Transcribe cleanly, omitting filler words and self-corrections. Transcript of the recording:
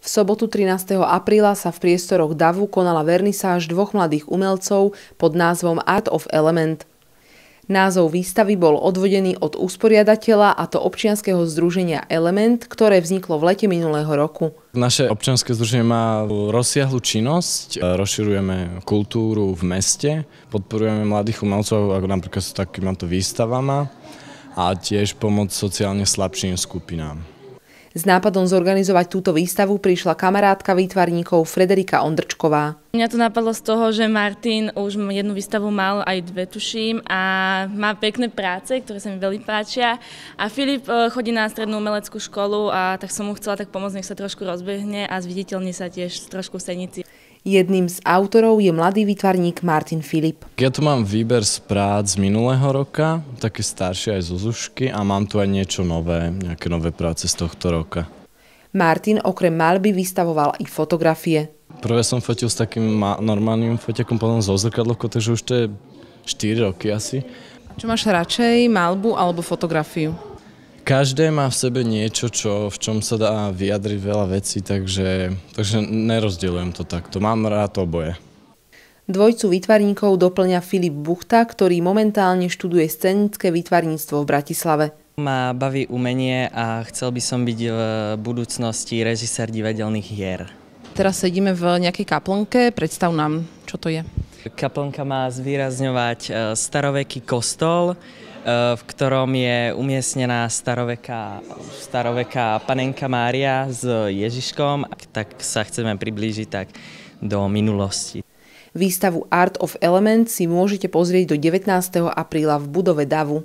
V sobotu 13. apríla sa v priestoroch DAVu konala vernisáž dvoch mladých umelcov pod názvom Art of Element. Názov výstavy bol odvodený od usporiadateľa, a to občianskeho združenia Element, ktoré vzniklo v lete minulého roku. Naše občianske združenie má rozsiahlu činnosť, rozširujeme kultúru v meste, podporujeme mladých umelcov, ako napríklad s takýmito výstavami, a tiež pomoc sociálne slabším skupinám. S nápadom zorganizovať túto výstavu prišla kamarátka výtvarníkov Frederika Ondrčková. Mňa to napadlo z toho, že Martin už jednu výstavu mal, aj dve tuším, a má pekné práce, ktoré sa mi veľmi páčia. A Filip chodí na strednú umeleckú školu, a tak som mu chcela tak pomôcť, nech sa trošku rozbehne a zviditeľní sa tiež trošku v Senici. Jedným z autorov je mladý výtvarník Martin Filip. Ja tu mám výber z prác z minulého roka, také staršie aj zo Zušky, a mám tu aj niečo nové, nejaké nové práce z tohto roka. Martin okrem maľby vystavoval i fotografie. Prvé som fotil s takým normálnym foťakom, potom zo zrkadlovkou, takže už to je 4 roky asi. Čo máš radšej, maľbu alebo fotografiu? Každé má v sebe niečo, v čom sa dá vyjadriť veľa vecí, takže nerozdeľujem to takto. Mám rád oboje. Dvojcu výtvarníkov doplňa Filip Buchta, ktorý momentálne študuje scénické výtvarníctvo v Bratislave. Ma baví umenie a chcel by som byť v budúcnosti režisér divadelných hier. Teraz sedíme v nejakej kaplnke, predstav nám, čo to je. Kaplnka má zvýrazňovať staroveký kostol, v ktorom je umiestnená staroveká panenka Mária s Ježiškom, tak sa chceme priblížiť tak do minulosti. Výstavu Art of Element si môžete pozrieť do 19. apríla v budove DAVu.